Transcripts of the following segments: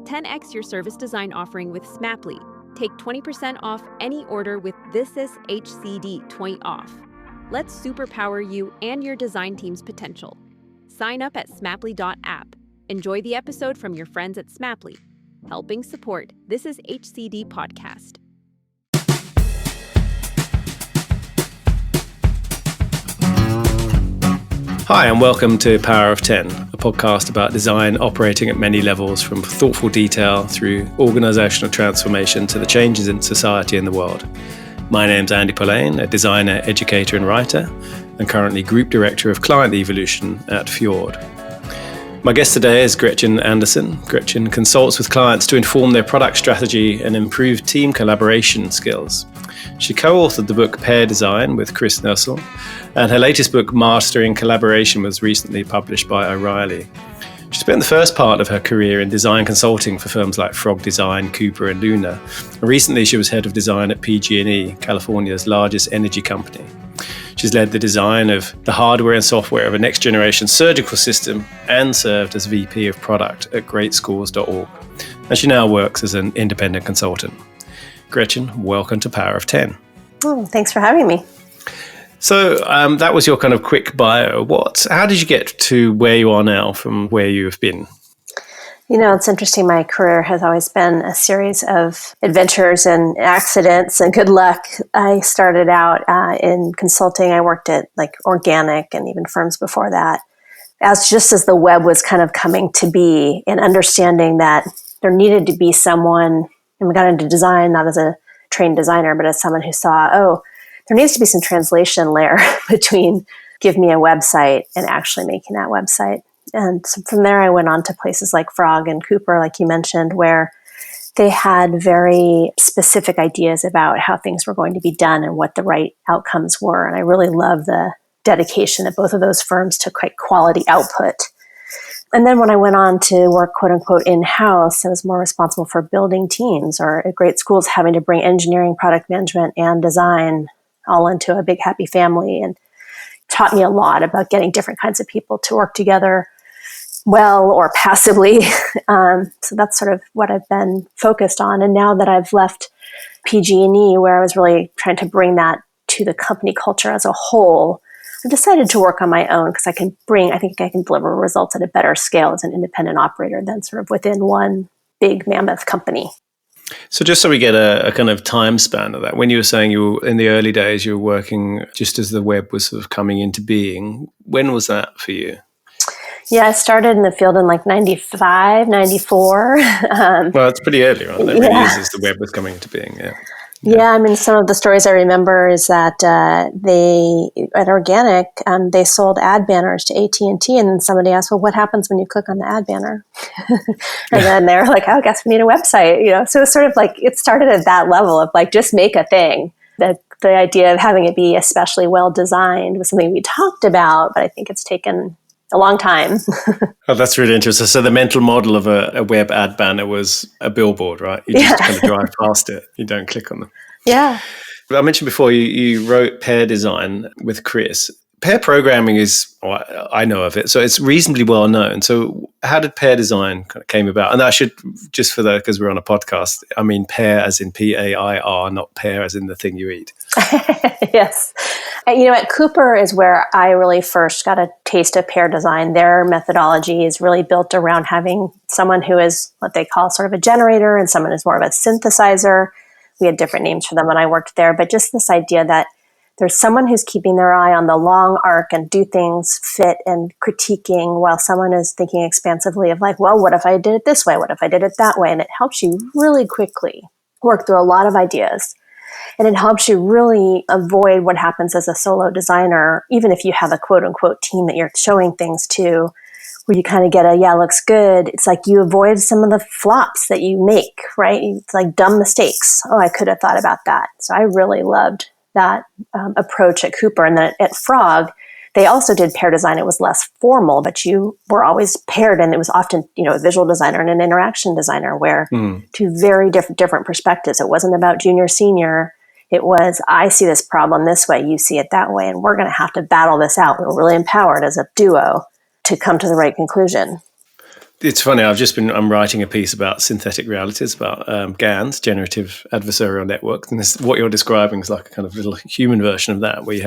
10x your service design offering with Smaply. Take 20% off any order with This Is HCD 20 off. Let's superpower you and your design team's potential. Sign up at smaply.app. Enjoy the episode from your friends at Smaply, helping support This Is HCD podcast. Hi and welcome to Power of 10, a podcast about design operating at many levels, from thoughtful detail through organisational transformation to the changes in society and the world. My name's Andy Pollane, a designer, educator and writer, and currently Group Director of Client Evolution at Fjord. My guest today is Gretchen Anderson. Gretchen consults with clients to inform their product strategy and improve team collaboration skills. She co-authored the book Pair Design with Chris Nussel, and her latest book, Mastering Collaboration, was recently published by O'Reilly. She spent the first part of her career in design consulting for firms like Frog Design, Cooper and Luna. And recently she was head of design at PG&E, California's largest energy company. She's led the design of the hardware and software of a next-generation surgical system and served as VP of product at greatschools.org. And she now works as an independent consultant. Gretchen, welcome to Power of 10. Oh, thanks for having me. So that was your kind of quick bio. How did you get to where you are now from where you have been? You know, it's interesting. My career has always been a series of adventures and accidents and good luck. I started out in consulting. I worked at like organic and even firms before that. Just as the web was kind of coming to be, and understanding that there needed to be someone, and we got into design not as a trained designer, but as someone who saw, there needs to be some translation layer between give me a website and actually making that website. And so from there, I went on to places like Frog and Cooper, like you mentioned, where they had very specific ideas about how things were going to be done and what the right outcomes were. And I really love the dedication at both of those firms to quite quality output. And then when I went on to work, quote unquote, in-house, I was more responsible for building teams, or at great schools having to bring engineering, product management, and design all into a big happy family, and taught me a lot about getting different kinds of people to work together well or passively. So that's sort of what I've been focused on. And now that I've left PG&E, where I was really trying to bring that to the company culture as a whole, I've decided to work on my own because I think I can deliver results at a better scale as an independent operator than sort of within one big mammoth company. So just so we get a kind of time span of that, when you were saying in the early days, you were working just as the web was sort of coming into being, when was that for you? Yeah, I started in the field in like 95, 94. Well, it's pretty early, right? That really is as the web was coming into being, yeah. Yeah, I mean, some of the stories I remember is that at Organic, they sold ad banners to AT&T, and then somebody asked, well, what happens when you click on the ad banner? And then they're like, I guess we need a website, So it's sort of like, it started at that level of like, just make a thing. The idea of having it be especially well designed was something we talked about, but I think it's taken a long time. Oh, that's really interesting. So the mental model of a web ad banner was a billboard, right? You just kind of drive past it. You don't click on them. Yeah. I mentioned before you wrote Pair Design with Chris. Pair programming I know of it, so it's reasonably well known. So how did Pair Design kind of came about? And I should, just for that, because we're on a podcast, I mean pair as in P-A-I-R, not pear as in the thing you eat. Yes. At Cooper is where I really first got a taste of pair design. Their methodology is really built around having someone who is what they call sort of a generator and someone who's more of a synthesizer. We had different names for them when I worked there, but just this idea that there's someone who's keeping their eye on the long arc and do things fit and critiquing, while someone is thinking expansively of like, well, what if I did it this way? What if I did it that way? And it helps you really quickly work through a lot of ideas. And it helps you really avoid what happens as a solo designer, even if you have a quote unquote team that you're showing things to, where you kind of get looks good. It's like you avoid some of the flops that you make, right? It's like dumb mistakes. Oh, I could have thought about that. So I really loved that approach at Cooper. And then at Frog, they also did pair design. It was less formal, but you were always paired. And it was often, a visual designer and an interaction designer, where two very different perspectives. It wasn't about junior, senior. It was, I see this problem this way, you see it that way, and we're going to have to battle this out. We're really empowered as a duo to come to the right conclusion. It's funny, I'm writing a piece about synthetic realities, about GANs, generative adversarial networks. And what you're describing is like a kind of little human version of that, where you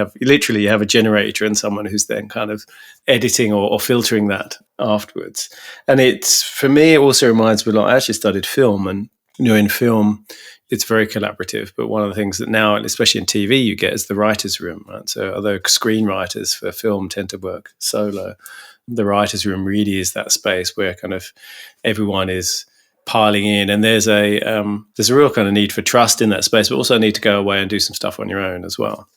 have a generator and someone who's then kind of editing or filtering that afterwards. And for me, it also reminds me a lot. I actually studied film, and in film, it's very collaborative. But one of the things that now, especially in TV, you get is the writer's room, right? So although screenwriters for film tend to work solo, the writer's room really is that space where kind of everyone is piling in, and there's a real kind of need for trust in that space, but also a need to go away and do some stuff on your own as well.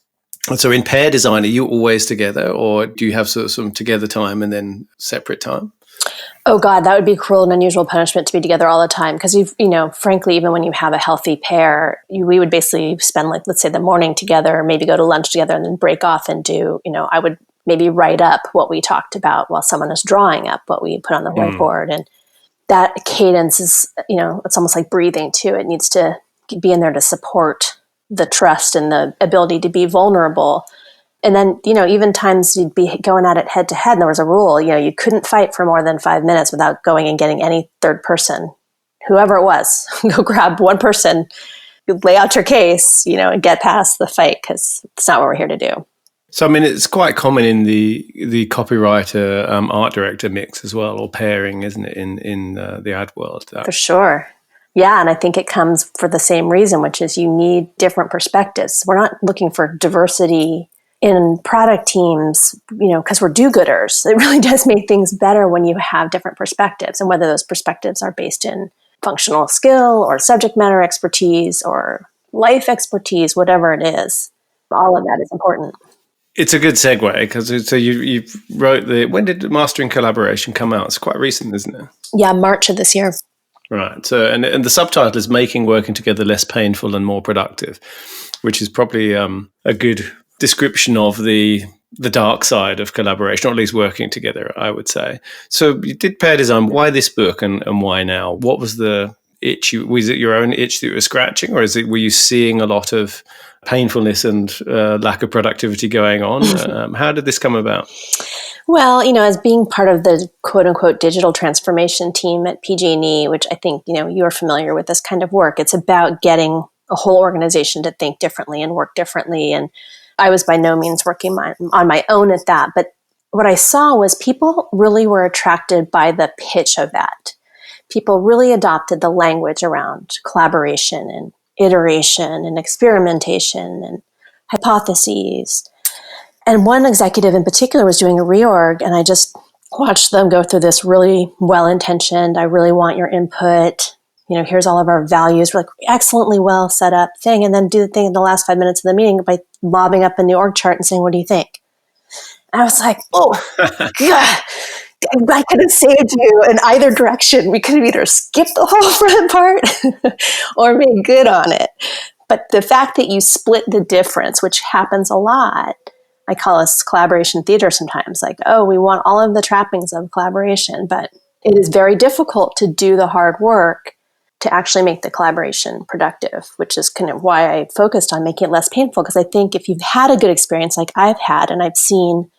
And so in pair design, are you always together, or do you have sort of some together time and then separate time? Oh God, that would be cruel and unusual punishment to be together all the time. Because frankly, even when you have a healthy pair, we would basically spend, like, let's say the morning together, maybe go to lunch together, and then break off and do, I would maybe write up what we talked about while someone is drawing up what we put on the whiteboard. And that cadence is, it's almost like breathing too. It needs to be in there to support the trust and the ability to be vulnerable. And then, even times you'd be going at it head to head, and there was a rule, you couldn't fight for more than 5 minutes without going and getting any third person, whoever it was, go grab one person, lay out your case, and get past the fight, because it's not what we're here to do. So, I mean, it's quite common in the copywriter, art director mix as well, or pairing, isn't it, in the ad world? For sure. Yeah, and I think it comes for the same reason, which is you need different perspectives. We're not looking for diversity in product teams, because we're do-gooders. It really does make things better when you have different perspectives, and whether those perspectives are based in functional skill or subject matter expertise or life expertise, whatever it is, all of that is important. It's a good segue, because you wrote when did Mastering Collaboration come out? It's quite recent, isn't it? Yeah, March of this year. Right. So, and the subtitle is Making Working Together Less Painful and More Productive, which is probably a good description of the dark side of collaboration, or at least working together, I would say. So you did pair design. Why this book, and why now? What was the itch? Was it your own itch that you were scratching, or were you seeing a lot of painfulness and lack of productivity going on? How did this come about? Well, as being part of the quote unquote digital transformation team at PG&E, which I think, you're familiar with this kind of work, it's about getting a whole organization to think differently and work differently. And I was by no means working on my own at that. But what I saw was people really were attracted by the pitch of that. People really adopted the language around collaboration and iteration and experimentation and hypotheses. And one executive in particular was doing a reorg, and I just watched them go through this really well-intentioned, I really want your input, here's all of our values, we're like excellently well set up thing, and then do the thing in the last 5 minutes of the meeting by lobbing up in the org chart and saying, what do you think? And I was like, oh, God, I could have saved you in either direction. We could have either skipped the whole front part or made good on it. But the fact that you split the difference, which happens a lot, I call us collaboration theater sometimes, like, oh, we want all of the trappings of collaboration, but it is very difficult to do the hard work to actually make the collaboration productive, which is kind of why I focused on making it less painful. Because I think if you've had a good experience like I've had, and I've seen,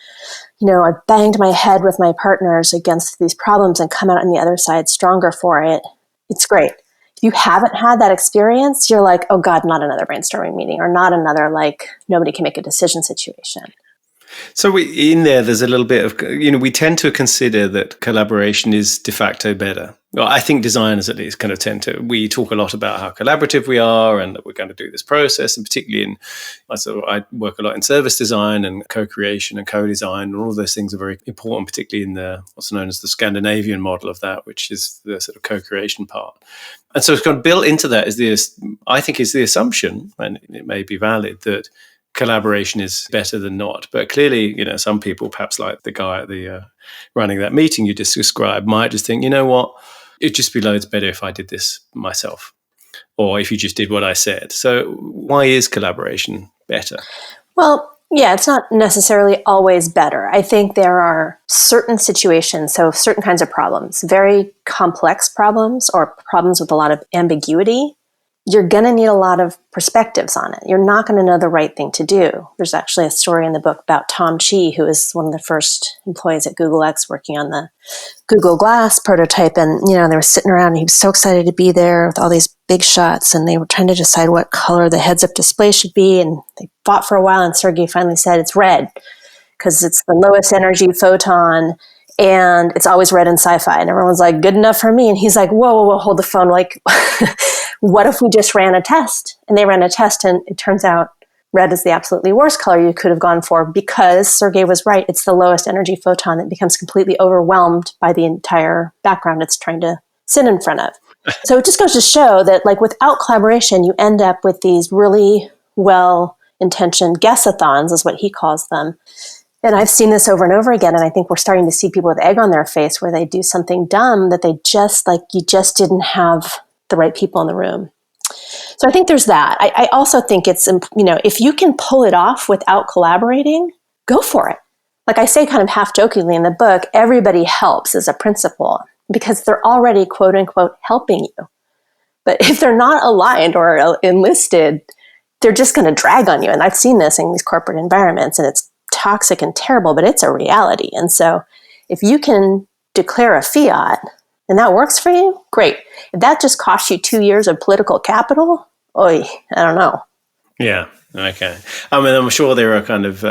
I've banged my head with my partners against these problems and come out on the other side stronger for it, it's great. If you haven't had that experience, you're like, oh God, not another brainstorming meeting, or not another, like, nobody can make a decision situation. So there's a little bit of, we tend to consider that collaboration is de facto better. Well, I think designers at least kind of we talk a lot about how collaborative we are and that we're going to do this process, and particularly I work a lot in service design and co-creation and co-design, and all of those things are very important, particularly in what's known as the Scandinavian model of that, which is the sort of co-creation part. And so it's kind of built into that is the assumption, and it may be valid, that collaboration is better than not. But clearly, some people, perhaps like the guy at the running that meeting you just described, might just think, what, it'd just be loads better if I did this myself, or if you just did what I said. So why is collaboration better? Well, yeah, it's not necessarily always better. I think there are certain situations, so certain kinds of problems, very complex problems or problems with a lot of ambiguity, you're going to need a lot of perspectives on it. You're not going to know the right thing to do. There's actually a story in the book about Tom Chi, who was one of the first employees at Google X working on the Google Glass prototype. And, they were sitting around and he was so excited to be there with all these big shots. And they were trying to decide what color the heads-up display should be. And they fought for a while. And Sergey finally said, it's red because it's the lowest energy photon. And it's always red in sci-fi. And everyone's like, good enough for me. And he's like, whoa, hold the phone. Like, what if we just ran a test? And they ran a test, and it turns out red is the absolutely worst color you could have gone for because Sergey was right. It's the lowest energy photon that becomes completely overwhelmed by the entire background it's trying to sit in front of. So it just goes to show that, like, without collaboration, you end up with these really well-intentioned guess-a-thons, is what he calls them. And I've seen this over and over again, and I think we're starting to see people with egg on their face where they do something dumb that they just, you just didn't have the right people in the room. So I think there's that. I also think it's, if you can pull it off without collaborating, go for it. Like I say kind of half jokingly in the book, everybody helps as a principle because they're already, quote unquote, helping you. But if they're not aligned or enlisted, they're just going to drag on you. And I've seen this in these corporate environments, and it's toxic and terrible, but it's a reality. And so if you can declare a fiat and that works for you, great. If that just costs you 2 years of political capital, I don't know. Yeah, okay. I mean, I'm sure there are kind of,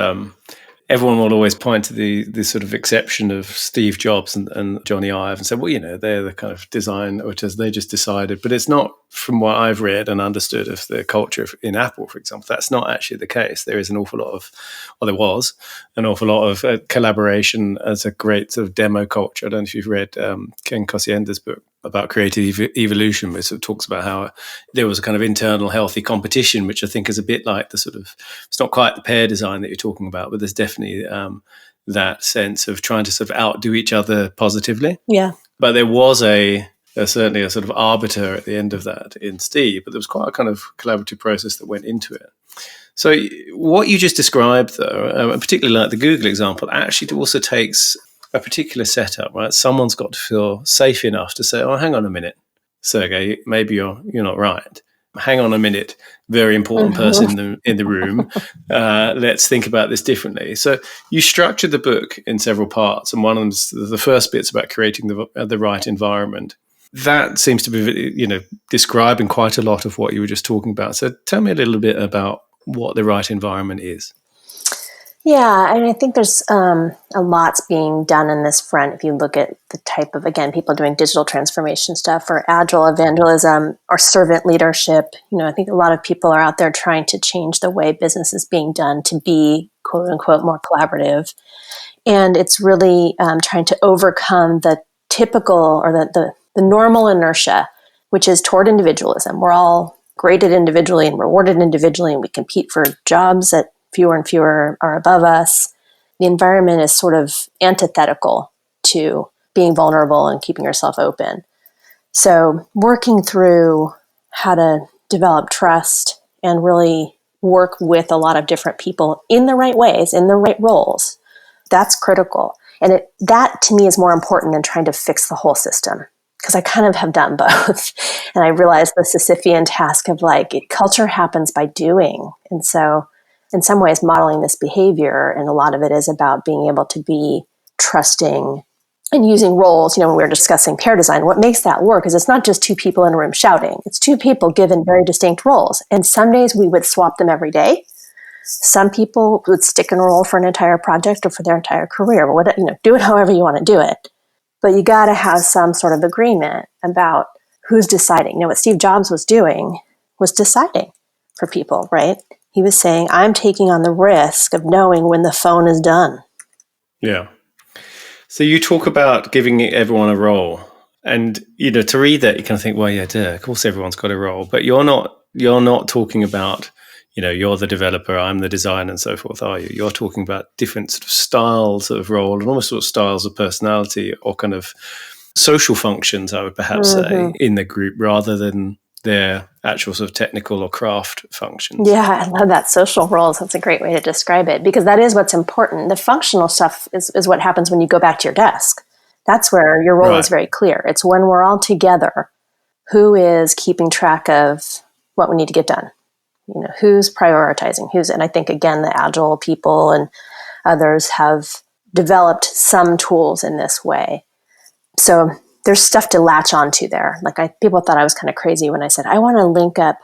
everyone will always point to the sort of exception of Steve Jobs and Johnny Ive and say, well, they're the kind of design auteurs, they just decided. But it's not, from what I've read and understood of the culture in Apple, for example, that's not actually the case. There is an awful lot of, there was an awful lot of collaboration as a great sort of demo culture. I don't know if you've read Ken Kosienda's book about creative evolution, which sort of talks about how there was a kind of internal healthy competition, which I think is a bit like the sort of, it's not quite the pair design that you're talking about, but there's definitely that sense of trying to sort of outdo each other positively. Yeah. But there was certainly a sort of arbiter at the end of that in Steve, but there was quite a kind of collaborative process that went into it. So what you just described, though, particularly like the Google example, actually also takes a particular setup, right? Someone's got to feel safe enough to say, oh, hang on a minute, Sergey, maybe you're not right. Hang on a minute, very important person in the room. Let's think about this differently. So you structured the book in several parts, and one of the first bit's about creating the right environment. That seems to be, describing quite a lot of what you were just talking about. So tell me a little bit about what the right environment is. Yeah, I think there's a lot's being done in this front. If you look at the type of, again, people doing digital transformation stuff or agile evangelism or servant leadership, I think a lot of people are out there trying to change the way business is being done to be, quote unquote, more collaborative. And it's really trying to overcome the typical or the normal inertia, which is toward individualism. We're all graded individually and rewarded individually, and we compete for jobs that fewer and fewer are above us. The environment is sort of antithetical to being vulnerable and keeping yourself open. So working through how to develop trust and really work with a lot of different people in the right ways, in the right roles, that's critical. And that to me is more important than trying to fix the whole system, because I kind of have done both. And I realized the Sisyphean task of culture happens by doing. And so in some ways modeling this behavior, and a lot of it is about being able to be trusting and using roles. When we were discussing pair design, what makes that work is it's not just two people in a room shouting. It's two people given very distinct roles. And some days we would swap them every day. Some people would stick in a role for an entire project or for their entire career. But do it however you want to do it. But you got to have some sort of agreement about who's deciding. What Steve Jobs was doing was deciding for people, right? He was saying, I'm taking on the risk of knowing when the phone is done. Yeah. So you talk about giving everyone a role. And, to read that, you kind of think, well, yeah, of course everyone's got a role. But you're not talking about, you're the developer, I'm the designer and so forth, are you? You're talking about different sort of styles of role and almost sort of styles of personality or kind of social functions, I would perhaps say, in the group rather than their actual sort of technical or craft functions. Yeah, I love that. Social roles. That's a great way to describe it, because that is what's important. The functional stuff is what happens when you go back to your desk. That's where your role is very clear. It's when we're all together, who is keeping track of what we need to get done. Who's prioritizing and I think, again, the agile people and others have developed some tools in this way. So there's stuff to latch onto there. People thought I was kind of crazy when I said, I want to link up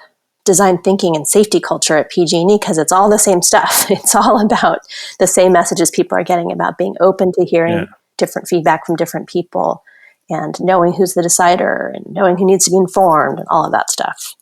design thinking and safety culture at PG&E because it's all the same stuff. It's all about the same messages people are getting about being open to hearing different feedback from different people and knowing who's the decider and knowing who needs to be informed and all of that stuff.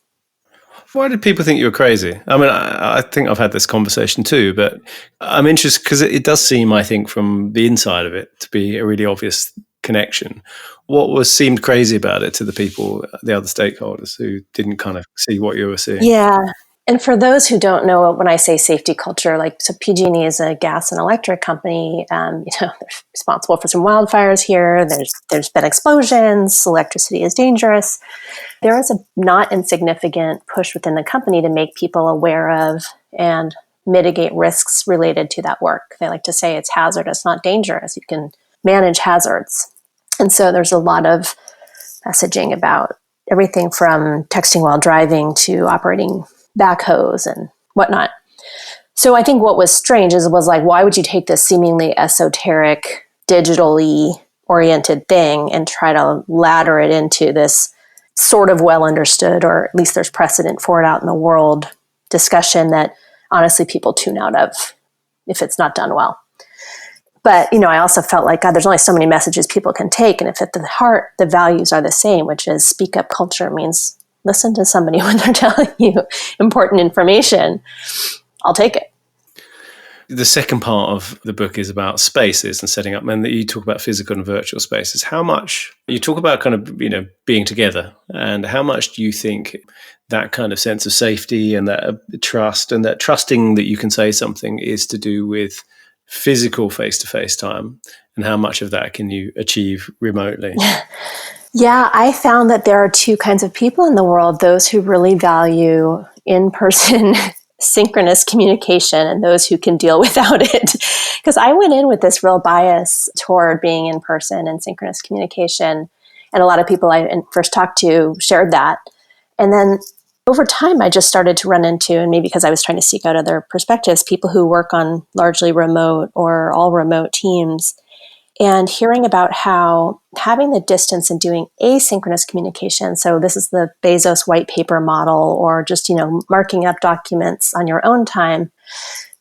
Why did people think you were crazy? I mean, I think I've had this conversation too, but I'm interested because it does seem, I think, from the inside of it to be a really obvious connection. What seemed crazy about it to the people, the other stakeholders who didn't kind of see what you were seeing? Yeah. And for those who don't know, when I say safety culture, so PG&E is a gas and electric company. They're responsible for some wildfires here. There's been explosions. Electricity is dangerous. There is a not insignificant push within the company to make people aware of and mitigate risks related to that work. They like to say it's hazardous, not dangerous. You can manage hazards. And so there's a lot of messaging about everything from texting while driving to operating backhoes and whatnot. So I think what was strange was why would you take this seemingly esoteric, digitally oriented thing and try to ladder it into this sort of well understood, or at least there's precedent for it out in the world, discussion that honestly people tune out of if it's not done well. But, I also felt like, God, there's only so many messages people can take. And if at the heart, the values are the same, which is speak up culture means listen to somebody when they're telling you important information, I'll take it. The second part of the book is about spaces and setting up, and you talk about physical and virtual spaces. How much, you talk about kind of, being together, and how much do you think that kind of sense of safety and that trust and that trusting that you can say something is to do with physical face-to-face time, and how much of that can you achieve remotely? Yeah, I found that there are two kinds of people in the world, those who really value in-person synchronous communication and those who can deal without it. Because I went in with this real bias toward being in person and synchronous communication. And a lot of people I first talked to shared that. And then over time, I just started to run into, and maybe because I was trying to seek out other perspectives, people who work on largely remote or all remote teams, and hearing about how having the distance and doing asynchronous communication, so this is the Bezos white paper model, or just, marking up documents on your own time,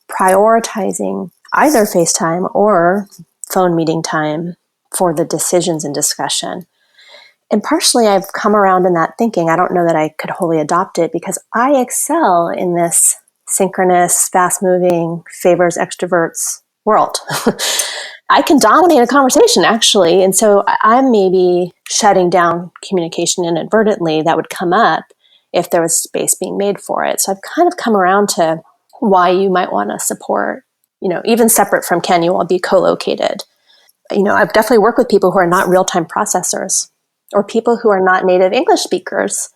prioritizing either FaceTime or phone meeting time for the decisions and discussion. And partially I've come around in that thinking. I don't know that I could wholly adopt it because I excel in this synchronous, fast-moving, favors extroverts world. I can dominate a conversation, actually. And so I'm maybe shutting down communication inadvertently that would come up if there was space being made for it. So I've kind of come around to why you might want to support, even separate from can you all be co-located. I've definitely worked with people who are not real-time processors or people who are not native English speakers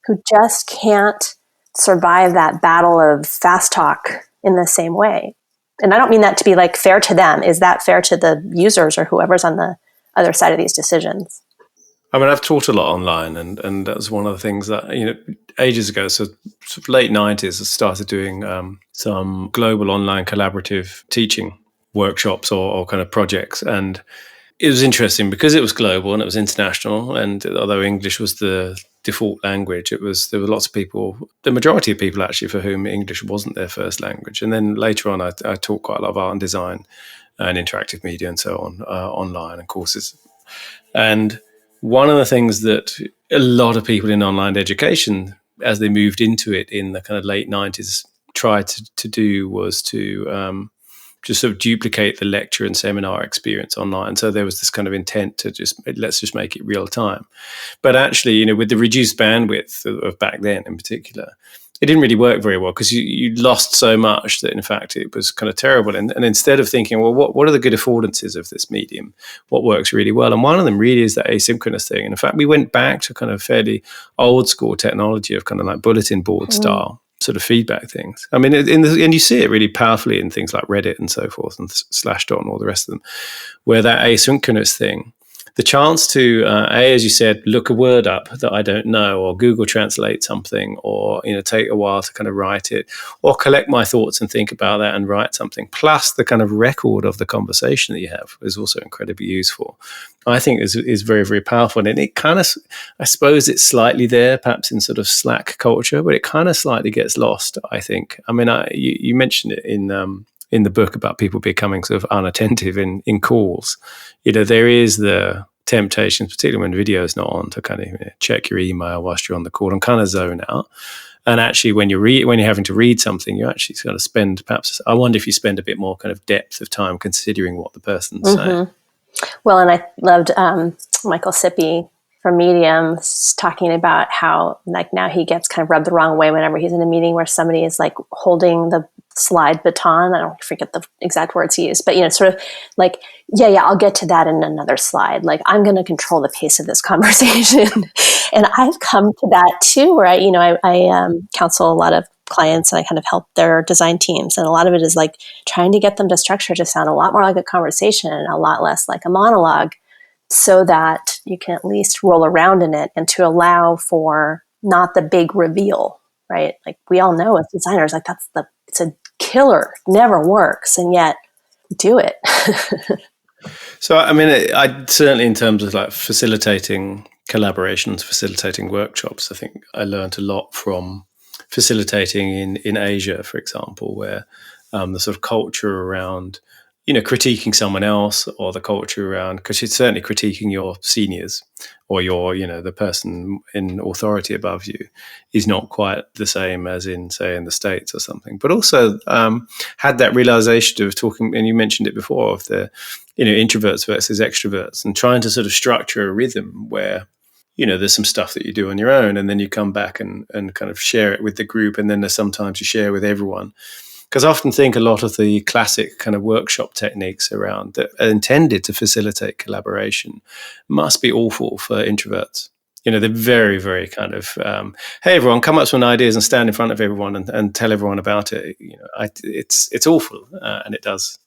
who just can't survive that battle of fast talk in the same way. And I don't mean that to be fair to them. Is that fair to the users or whoever's on the other side of these decisions? I mean, I've taught a lot online, and that was one of the things that, ages ago, so sort of late 90s, I started doing some global online collaborative teaching workshops or kind of projects. And it was interesting because it was global and it was international. And although English was the default language, there were lots of people, the majority of people actually, for whom English wasn't their first language. And then later on, I taught quite a lot of art and design and interactive media and so on, online and courses. And one of the things that a lot of people in online education, as they moved into it in the kind of late 90s, tried to do was to just sort of duplicate the lecture and seminar experience online. So there was this kind of intent to let's just make it real time. But actually, with the reduced bandwidth of back then in particular, it didn't really work very well because you lost so much that in fact it was kind of terrible. And instead of thinking, well, what are the good affordances of this medium? What works really well? And one of them really is that asynchronous thing. And in fact, we went back to kind of fairly old school technology of kind of like bulletin board style sort of feedback things. I mean, and you see it really powerfully in things like Reddit and so forth and Slashdot and all the rest of them, where that asynchronous thing, the chance to, as you said, look a word up that I don't know, or Google Translate something, or take a while to kind of write it, or collect my thoughts and think about that and write something. Plus, the kind of record of the conversation that you have is also incredibly useful. I think is very, very powerful, and it kind of, I suppose, it's slightly there, perhaps in sort of Slack culture, but it kind of slightly gets lost. I think. I mean, you mentioned it in the book about people becoming sort of unattentive in calls. There is the temptation, particularly when video is not on, to kind of check your email whilst you're on the call and kind of zone out. And actually, when you're having to read something, you actually got to spend, perhaps, I wonder if you spend a bit more kind of depth of time considering what the person's saying. Well, and I loved Michael Sippy from Medium talking about how now he gets kind of rubbed the wrong way whenever he's in a meeting where somebody is holding the slide baton. I don't forget the exact words he used, but sort of yeah, I'll get to that in another slide. I'm going to control the pace of this conversation. And I've come to that too, where I counsel a lot of clients and I kind of help their design teams. And a lot of it is trying to get them to structure to sound a lot more like a conversation and a lot less like a monologue, so that you can at least roll around in it and to allow for not the big reveal, right? We all know as designers, it's a killer, never works, and yet do it. So, I mean, I certainly, in terms of facilitating collaborations, facilitating workshops, I think I learned a lot from facilitating in Asia, for example, where the sort of culture around critiquing someone else, or the culture around, because it's certainly critiquing your seniors or your, the person in authority above you, is not quite the same as in, say, in the States or something. But also had that realization of talking, and you mentioned it before, of the, introverts versus extroverts, and trying to sort of structure a rhythm where, there's some stuff that you do on your own, and then you come back and kind of share it with the group, and then there's sometimes you share with everyone. Because I often think a lot of the classic kind of workshop techniques around that are intended to facilitate collaboration must be awful for introverts. They're very, very kind of, hey, everyone, come up with some ideas and stand in front of everyone and tell everyone about it. It's awful, and it does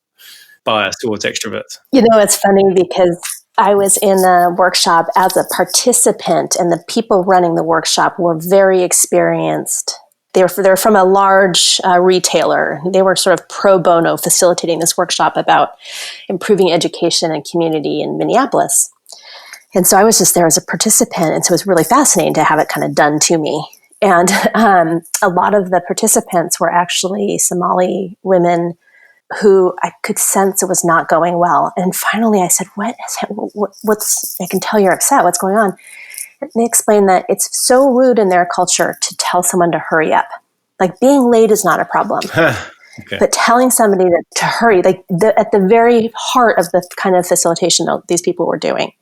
bias towards extroverts. It's funny because I was in a workshop as a participant, and the people running the workshop were very experienced. They're from a large retailer. They were sort of pro bono facilitating this workshop about improving education and community in Minneapolis. And so I was just there as a participant, and so it was really fascinating to have it kind of done to me. And a lot of the participants were actually Somali women who I could sense it was not going well. And finally I said, what's, I can tell you're upset, what's going on? And they explained that it's so rude in their culture to tell someone to hurry up. Being late is not a problem. Okay. But telling somebody to hurry, at the very heart of the kind of facilitation that these people were doing.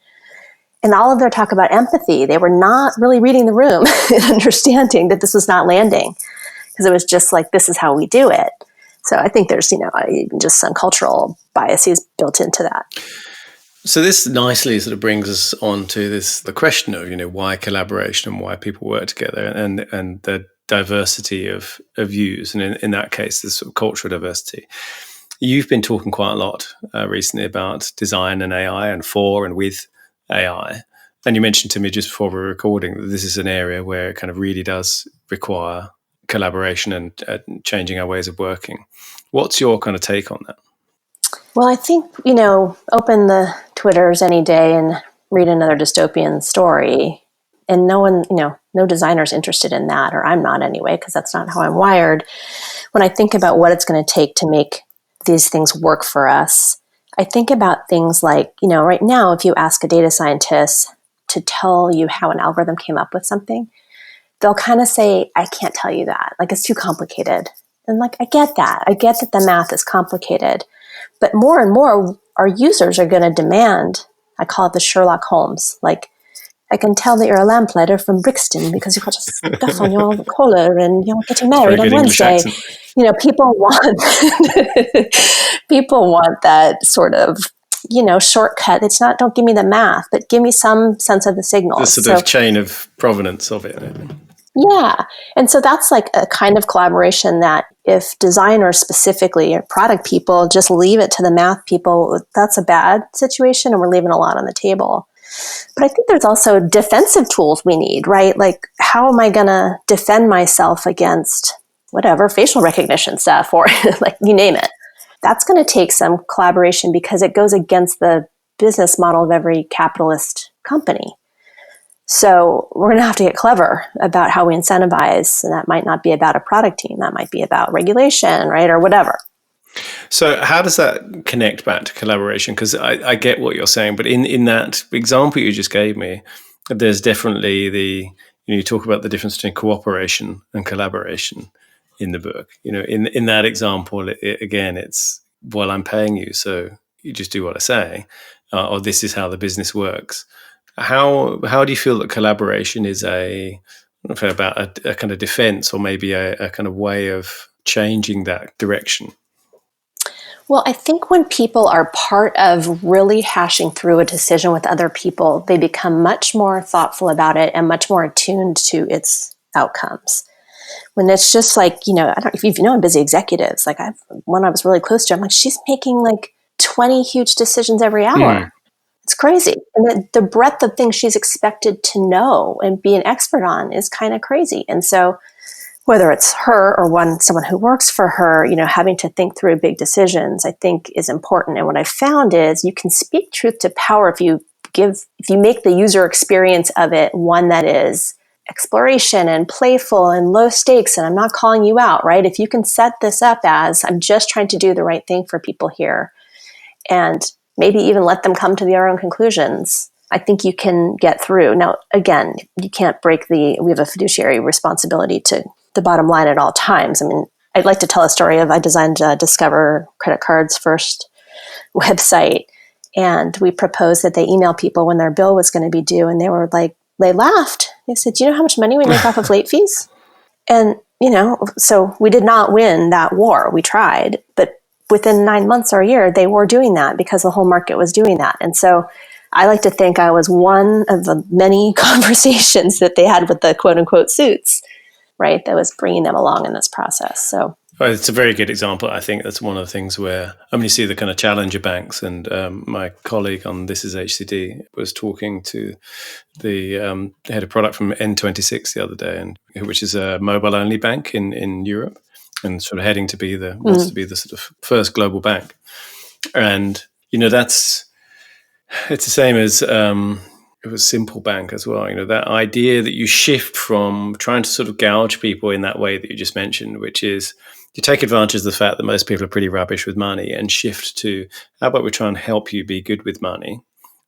And all of their talk about empathy, they were not really reading the room and understanding that this was not landing, because it was just this is how we do it. So I think there's, even just some cultural biases built into that. So this nicely sort of brings us on to the question of, why collaboration and why people work together, and the diversity of views, and in that case, the sort of cultural diversity. You've been talking quite a lot recently about design and AI, and for and with AI. And you mentioned to me just before we were recording that this is an area where it kind of really does require collaboration and changing our ways of working. What's your kind of take on that? Well, I think, open the Twitters any day and read another dystopian story, and no one, no designer's interested in that, or I'm not anyway, because that's not how I'm wired. When I think about what it's going to take to make these things work for us, I think about things like, right now, if you ask a data scientist to tell you how an algorithm came up with something, they'll kind of say, I can't tell you that. It's too complicated. And I get that. I get that the math is complicated. But more and more, our users are going to demand, I call it the Sherlock Holmes. I can tell that you're a lamplighter from Brixton because you've got a stuff on your collar and you're getting married on Wednesday. People want that sort of, shortcut. It's not, don't give me the math, but give me some sense of the signals. The sort of chain of provenance of it. Yeah. And so that's a kind of collaboration that if designers specifically or product people just leave it to the math people, that's a bad situation, and we're leaving a lot on the table. But I think there's also defensive tools we need, right? Like, how am I going to defend myself against whatever facial recognition stuff or like you name it? That's going to take some collaboration because it goes against the business model of every capitalist company. So we're going to have to get clever about how we incentivize. And that might not be about a product team. That might be about regulation, right? Or whatever. So how does that connect back to collaboration? Because I get what you're saying, but in that example you just gave me, there's definitely you talk about the difference between cooperation and collaboration in the book. In that example, again, it's, well, I'm paying you, so you just do what I say, or this is how the business works. How do you feel that collaboration is about a kind of defense, or maybe a kind of way of changing that direction? Well, I think when people are part of really hashing through a decision with other people, they become much more thoughtful about it and much more attuned to its outcomes. When it's just like, I don't know if you've known busy executives, like one I was really close to, I'm like, she's making like 20 huge decisions every hour. It's crazy. And the breadth of things she's expected to know and be an expert on is kind of crazy. And so whether it's her or someone who works for her, having to think through big decisions, I think is important. And what I found is you can speak truth to power if you make the user experience of it one that is exploration and playful and low stakes, and I'm not calling you out, right? If you can set this up as, I'm just trying to do the right thing for people here, and maybe even let them come to their own conclusions, I think you can get through. Now, again, you can't we have a fiduciary responsibility to the bottom line at all times. I mean, I'd like to tell a story I designed Discover Credit Card's first website, and we proposed that they email people when their bill was going to be due, and they laughed. They said, do you know how much money we make off of late fees? And, so we did not win that war. We tried, but within 9 months or a year, they were doing that because the whole market was doing that. And so I like to think I was one of the many conversations that they had with the quote unquote suits, right? That was bringing them along in this process. So well, it's a very good example. I think that's one of the things where, you see the kind of challenger banks, and my colleague on This Is HCD was talking to the head of product from N26 the other day, and which is a mobile-only bank in Europe, and sort of heading to be wants to be the sort of first global bank. And, it's the same as it was Simple Bank as well. That idea that you shift from trying to sort of gouge people in that way that you just mentioned, which is you take advantage of the fact that most people are pretty rubbish with money, and shift to, how about we try and help you be good with money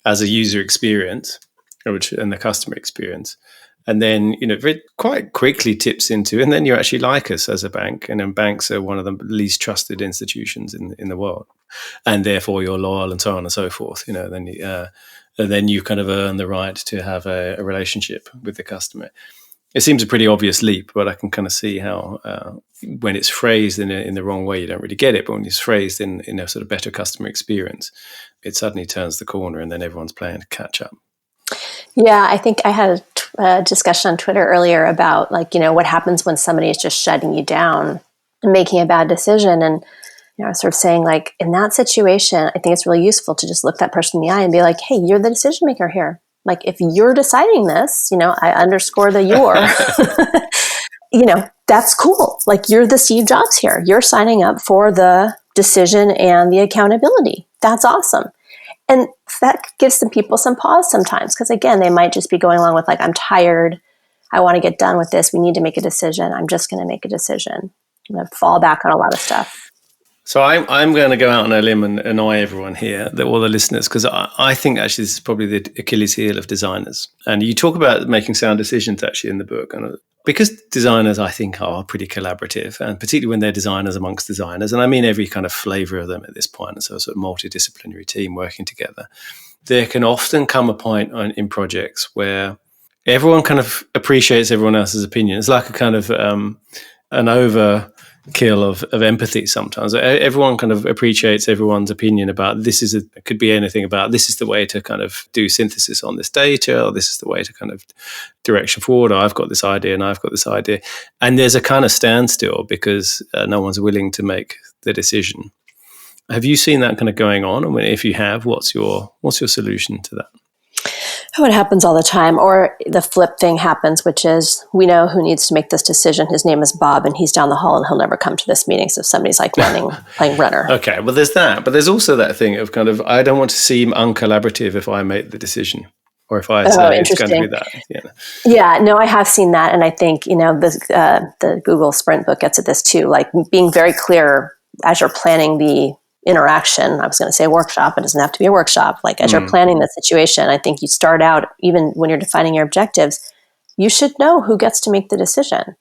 as a user experience and the customer experience. And then, it quite quickly tips into, and then you actually like us as a bank. And then banks are one of the least trusted institutions in the world. And therefore you're loyal and so on and so forth. Then you kind of earn the right to have a relationship with the customer. It seems a pretty obvious leap, but I can kind of see how when it's phrased in the wrong way, you don't really get it. But when it's phrased in a sort of better customer experience, it suddenly turns the corner, and then everyone's playing to catch up. Yeah, I think I had a discussion on Twitter earlier about what happens when somebody is just shutting you down and making a bad decision. And I was sort of saying, in that situation, I think it's really useful to just look that person in the eye and be like, hey, you're the decision maker here. Like, if you're deciding this, I underscore the you're, that's cool. Like, you're the Steve Jobs here. You're signing up for the decision and the accountability. That's awesome. And that gives some people some pause sometimes, because again, they might just be going along with I'm tired. I want to get done with this. We need to make a decision. I'm just going to make a decision. I'm going to fall back on a lot of stuff. So I'm going to go out on a limb and annoy everyone here, all the listeners, because I think actually this is probably the Achilles heel of designers. And you talk about making sound decisions actually in the book. And because designers, I think, are pretty collaborative, and particularly when they're designers amongst designers, and I mean every kind of flavor of them at this point, so a sort of multidisciplinary team working together, there can often come a point in projects where everyone kind of appreciates everyone else's opinion. It's like a kind of an overkill of empathy sometimes. Everyone kind of appreciates everyone's opinion about it could be anything about this is the way to kind of do synthesis on this data, or this is the way to kind of direction forward, or I've got this idea and I've got this idea. And there's a kind of standstill because no one's willing to make the decision. Have you seen that kind of going on? And if you have, what's your solution to that? Oh, it happens all the time. Or the flip thing happens, which is we know who needs to make this decision. His name is Bob and he's down the hall and he'll never come to this meeting. So somebody's like playing runner. Okay, well, there's that. But there's also that thing of kind of, I don't want to seem uncollaborative if I make the decision or if I say it's going to be that. Yeah, no, I have seen that. And I think, the Google Sprint book gets at this too, like being very clear as you're planning the interaction. I was going to say workshop. It doesn't have to be a workshop. Like as you're planning the situation, I think you start out, even when you're defining your objectives, you should know who gets to make the decision.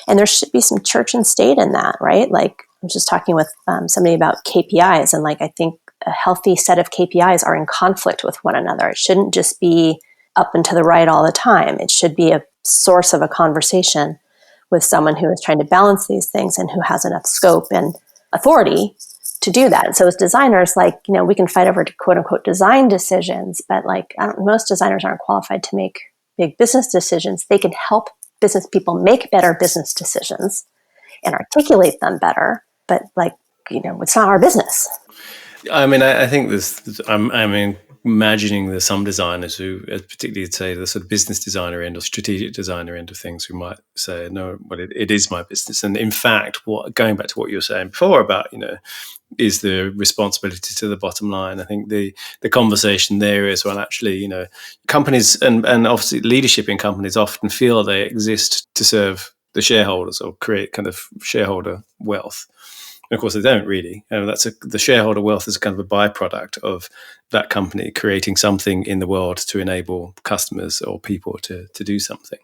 And there should be some church and state in that, right? Like I was just talking with somebody about KPIs, and like I think a healthy set of KPIs are in conflict with one another. It shouldn't just be up and to the right all the time. It should be a source of a conversation with someone who is trying to balance these things and who has enough scope and authority to do that. And so as designers, we can fight over quote unquote design decisions, but most designers aren't qualified to make big business decisions. They can help business people make better business decisions and articulate them better, but it's not our business. I mean, I think I'm imagining there's some designers who, particularly say the sort of business designer end or strategic designer end of things, who might say, no, well, it is my business. And in fact, going back to what you were saying before about, is the responsibility to the bottom line. I think the conversation there is, well, actually, companies and obviously leadership in companies often feel they exist to serve the shareholders or create kind of shareholder wealth. And of course, they don't really. The shareholder wealth is kind of a byproduct of that company creating something in the world to enable customers or people to do something.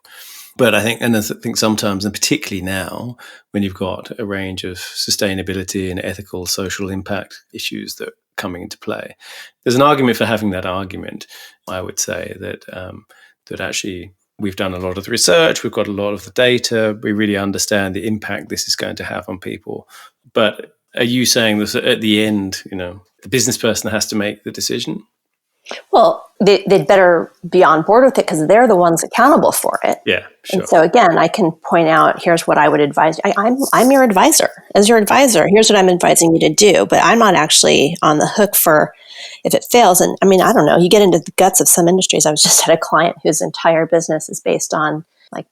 But I think sometimes, and particularly now, when you've got a range of sustainability and ethical social impact issues that are coming into play, there's an argument for having that argument. I would say that actually we've done a lot of the research, we've got a lot of the data, we really understand the impact this is going to have on people. But are you saying that at the end, the business person has to make the decision? Well, they'd better be on board with it because they're the ones accountable for it. Yeah, sure. And so again, I can point out, here's what I would advise. I'm your advisor. As your advisor, here's what I'm advising you to do. But I'm not actually on the hook for if it fails. And I mean, I don't know. You get into the guts of some industries. I was just at a client whose entire business is based on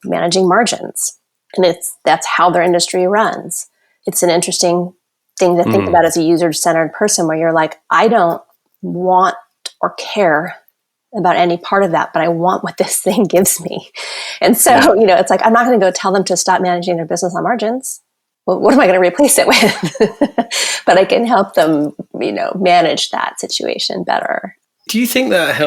managing margins. And that's how their industry runs. It's an interesting thing to think about as a user-centered person where you're like, I don't want or care about any part of that, but I want what this thing gives me. And so, it's like, I'm not going to go tell them to stop managing their business on margins. Well, what am I going to replace it with? But I can help them, manage that situation better. Do you think that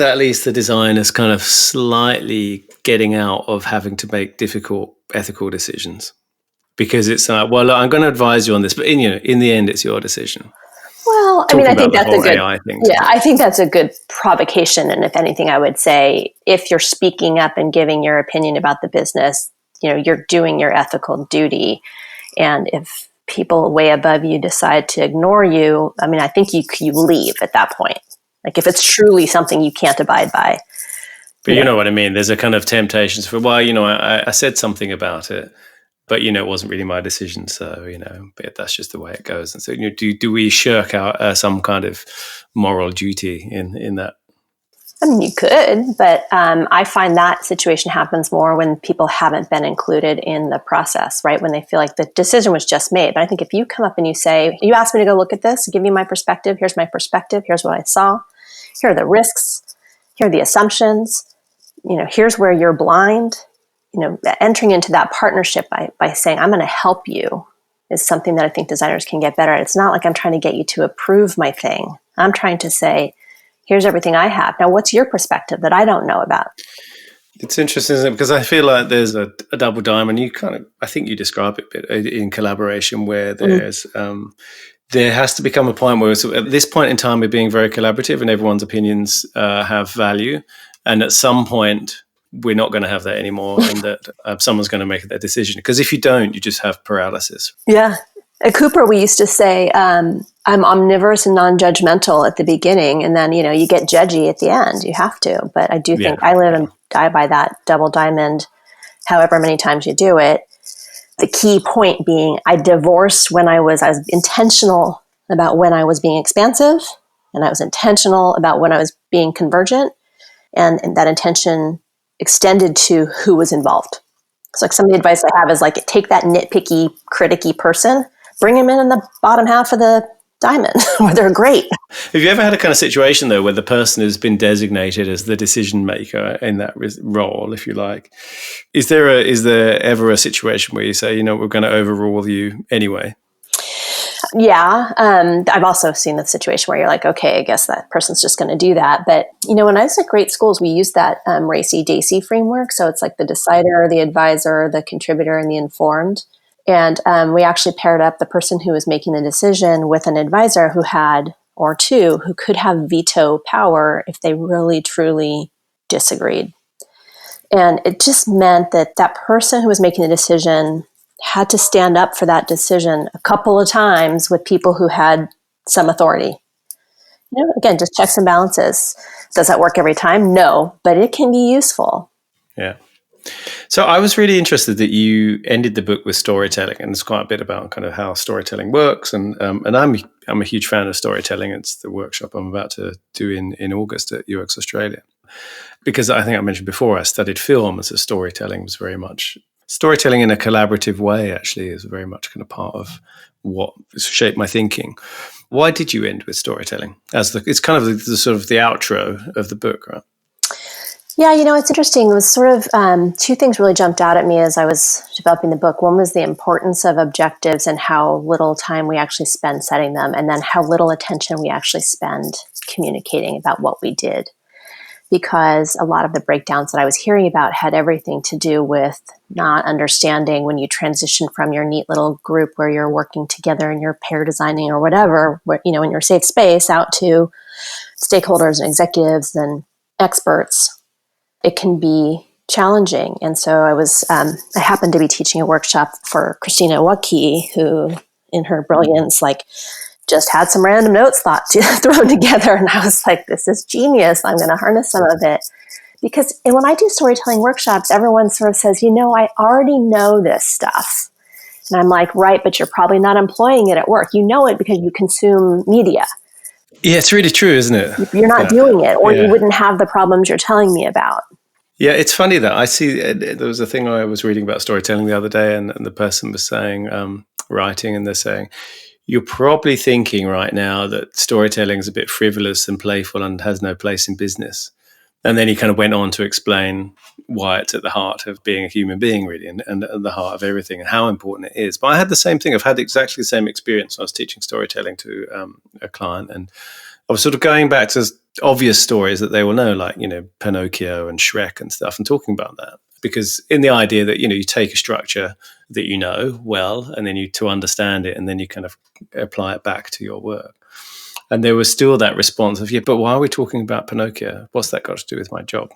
at least the designers kind of slightly getting out of having to make difficult ethical decisions? Because it's like, well, look, I'm going to advise you on this, but in the end, it's your decision. Well, I think that's a good AI thing. Yeah, I think that's a good provocation. And if anything, I would say if you're speaking up and giving your opinion about the business, you're doing your ethical duty. And if people way above you decide to ignore you, I think you leave at that point. Like if it's truly something you can't abide by. But you know what I mean? There's a kind of temptations for, I said something about it. But, it wasn't really my decision. So, but that's just the way it goes. And so, do we shirk out some kind of moral duty in that? You could, but I find that situation happens more when people haven't been included in the process, right? When they feel like the decision was just made. But I think if you come up and you say, you asked me to go look at this, give me my perspective. Here's my perspective. Here's what I saw. Here are the risks. Here are the assumptions. Here's where you're blind. Entering into that partnership by saying, I'm going to help you is something that I think designers can get better at. It's not like I'm trying to get you to approve my thing. I'm trying to say, here's everything I have. Now, what's your perspective that I don't know about? It's interesting, isn't it? Because I feel like there's a double diamond. I think you describe it a bit in collaboration where there's, there has to become a point where at this point in time we're being very collaborative and everyone's opinions have value. And at some point, we're not going to have that anymore, and that someone's going to make that decision. Because if you don't, you just have paralysis. Yeah. At Cooper, we used to say, I'm omnivorous and non-judgmental at the beginning, and then, you get judgy at the end. You have to. But I do think I live and die by that double diamond, however many times you do it. The key point being I divorced when I was intentional about when I was being expansive, and I was intentional about when I was being convergent. and that intention extended to who was involved. So like some of the advice I have is like, take that nitpicky, criticky person, bring them in the bottom half of the diamond where they're great. Have you ever had a kind of situation though where the person has been designated as the decision maker in that role, if you like? Is there ever a situation where you say, we're going to overrule you anyway? Yeah. I've also seen the situation where you're like, okay, I guess that person's just going to do that. But, when I was at great schools, we used that RACI-DAISY framework. So it's like the decider, the advisor, the contributor, and the informed. And we actually paired up the person who was making the decision with an advisor who could have veto power if they really, truly disagreed. And it just meant that that person who was making the decision had to stand up for that decision a couple of times with people who had some authority. Again, just checks and balances. Does that work every time? No, but it can be useful. Yeah. So I was really interested that you ended the book with storytelling, and it's quite a bit about kind of how storytelling works. And I'm a huge fan of storytelling. It's the workshop I'm about to do in August at UX Australia, because I think I mentioned before I studied film, so storytelling was very much storytelling in a collaborative way. Actually, is very much kind of part of what shaped my thinking. Why did you end with storytelling? It's kind of the sort of the outro of the book, right? Yeah, it's interesting. It was sort of two things really jumped out at me as I was developing the book. One was the importance of objectives and how little time we actually spend setting them, and then how little attention we actually spend communicating about what we did. Because a lot of the breakdowns that I was hearing about had everything to do with not understanding when you transition from your neat little group where you're working together and you're pair designing or whatever, in your safe space, out to stakeholders and executives and experts. It can be challenging. And so I happened to be teaching a workshop for Christina Waki, who in her brilliance, just had some random notes thrown together. And I was like, this is genius. I'm going to harness some of it. Because when I do storytelling workshops, everyone sort of says, I already know this stuff. And I'm like, right, but you're probably not employing it at work. You know it because you consume media. Yeah, it's really true, isn't it? You're not doing it, or you wouldn't have the problems you're telling me about. Yeah, it's funny that I see, there was a thing I was reading about storytelling the other day, and the person was saying, writing, and they're saying, you're probably thinking right now that storytelling is a bit frivolous and playful and has no place in business. And then he kind of went on to explain why it's at the heart of being a human being, really, and at the heart of everything, and how important it is. But I had the same thing. I've had exactly the same experience. I was teaching storytelling to a client, and I was sort of going back to obvious stories that they will know, like, Pinocchio and Shrek and stuff, and talking about that. Because in the idea that, you take a structure that you know well, and then to understand it, and then you kind of apply it back to your work. And there was still that response of, but why are we talking about Pinocchio? What's that got to do with my job?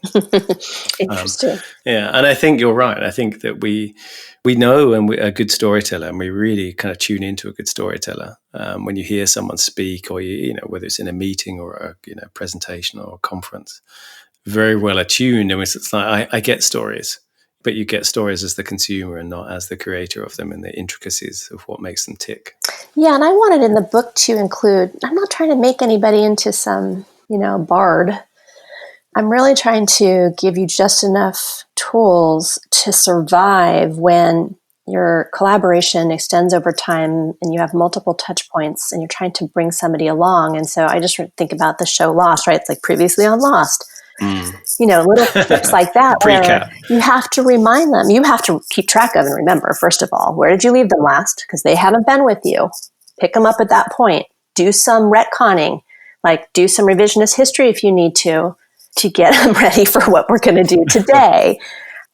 Interesting. And I think you're right. I think that we know and we're a good storyteller, and we really kind of tune into a good storyteller. When you hear someone speak, or whether it's in a meeting or a presentation or a conference, very well attuned. And it's like, I get stories, but you get stories as the consumer and not as the creator of them and the intricacies of what makes them tick. Yeah, and I wanted in the book to include, I'm not trying to make anybody into some, bard. I'm really trying to give you just enough tools to survive when your collaboration extends over time and you have multiple touch points and you're trying to bring somebody along. And so I just think about the show Lost, right? It's like previously on Lost. Little tips like that where you have to remind them. You have to keep track of and remember, first of all, where did you leave them last? Because they haven't been with you. Pick them up at that point. Do some retconning, do some revisionist history if you need to get them ready for what we're going to do today.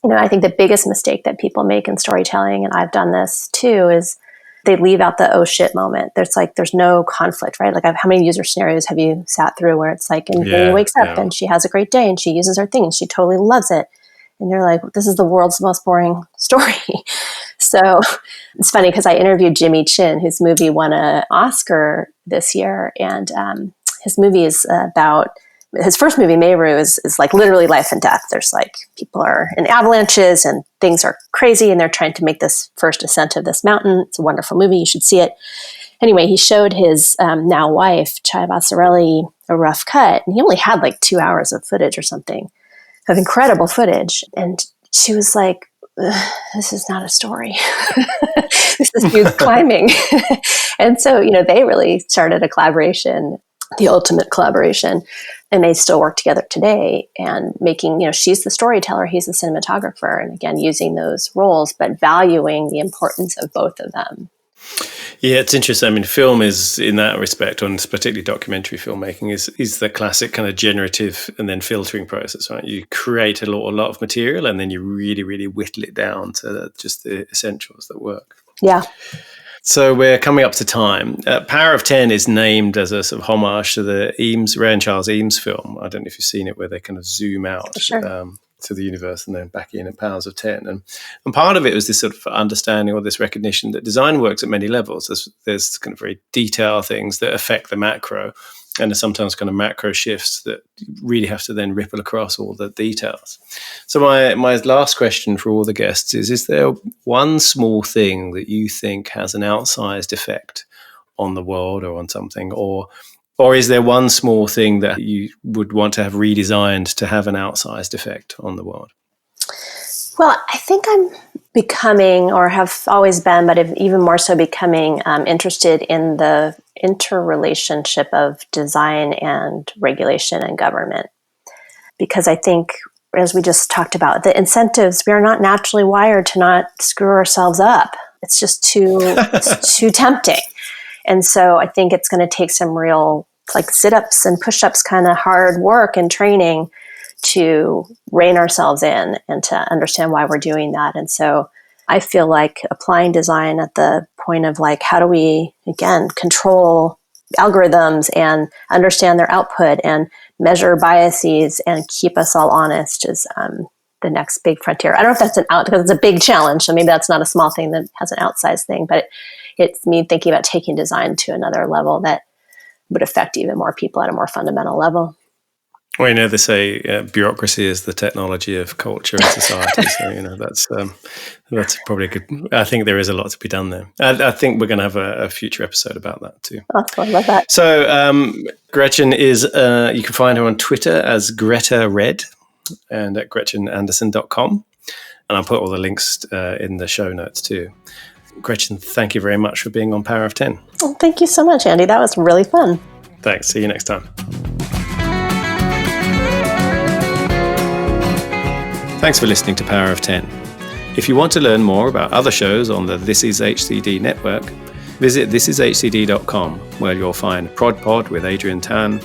I think the biggest mistake that people make in storytelling, and I've done this too, is they leave out the oh shit moment. There's no conflict, right? How many user scenarios have you sat through where it's and Gerry wakes up and she has a great day and she uses her thing and she totally loves it. And you're like, this is the world's most boring story. So it's funny because I interviewed Jimmy Chin, whose movie won an Oscar this year. And his movie is about, his first movie, Meru, is literally life and death. There's people are in avalanches and things are crazy and they're trying to make this first ascent of this mountain. It's a wonderful movie. You should see it. Anyway, he showed his now wife, Chaya Bassarelli, a rough cut. And he only had 2 hours of footage or something. of incredible footage. And she was like, this is not a story. This is youth climbing. And so, they really started a collaboration, the ultimate collaboration, and they still work together today and making, she's the storyteller, he's the cinematographer. And again, using those roles, but valuing the importance of both of them. Yeah, it's interesting. I mean, film is, in that respect, on particularly documentary filmmaking, is the classic kind of generative and then filtering process, right? You create a lot of material and then you really, really whittle it down to just the essentials that work. Yeah. So we're coming up to time. Power of 10 is named as a sort of homage to the Ray and Charles Eames film. I don't know if you've seen it, where they kind of zoom out. Sure. To the universe and then back in at powers of 10. And part of it was this sort of understanding or this recognition that design works at many levels. There's kind of very detailed things that affect the macro, and there's sometimes kind of macro shifts that really have to then ripple across all the details. So my last question for all the guests is there one small thing that you think has an outsized effect on the world or on something, or is there one small thing that you would want to have redesigned to have an outsized effect on the world? Well, I think I'm becoming, or have always been, but even more so becoming interested in the interrelationship of design and regulation and government. Because I think, as we just talked about, the incentives, we are not naturally wired to not screw ourselves up. It's just too tempting. And so I think it's going to take some real sit-ups and push-ups kind of hard work and training to rein ourselves in and to understand why we're doing that. And so I feel like applying design at the point of how do we, again, control algorithms and understand their output and measure biases and keep us all honest is the next big frontier. I don't know if that's because it's a big challenge. So maybe that's not a small thing that has an outsized thing, but it's me thinking about taking design to another level that would affect even more people at a more fundamental level. Well, they say bureaucracy is the technology of culture and society. So, that's probably a good. I think there is a lot to be done there. I think we're going to have a future episode about that too. Oh, I love that. So, Gretchen is, you can find her on Twitter as Greta Red and at GretchenAnderson.com. And I'll put all the links in the show notes too. Gretchen, thank you very much for being on Power of 10. Well, thank you so much, Andy. That was really fun. Thanks. See you next time. Thanks for listening to Power of 10. If you want to learn more about other shows on the This Is HCD network, visit thisishcd.com, where you'll find ProdPod with Adrian Tan,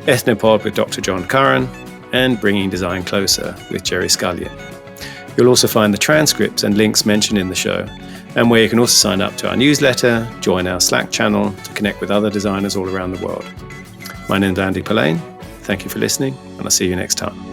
Ethnopod with Dr. John Curran, and Bringing Design Closer with Gerry Scullion. You'll also find the transcripts and links mentioned in the show, and where you can also sign up to our newsletter, join our Slack channel to connect with other designers all around the world. My name's Andy Pillane. Thank you for listening, and I'll see you next time.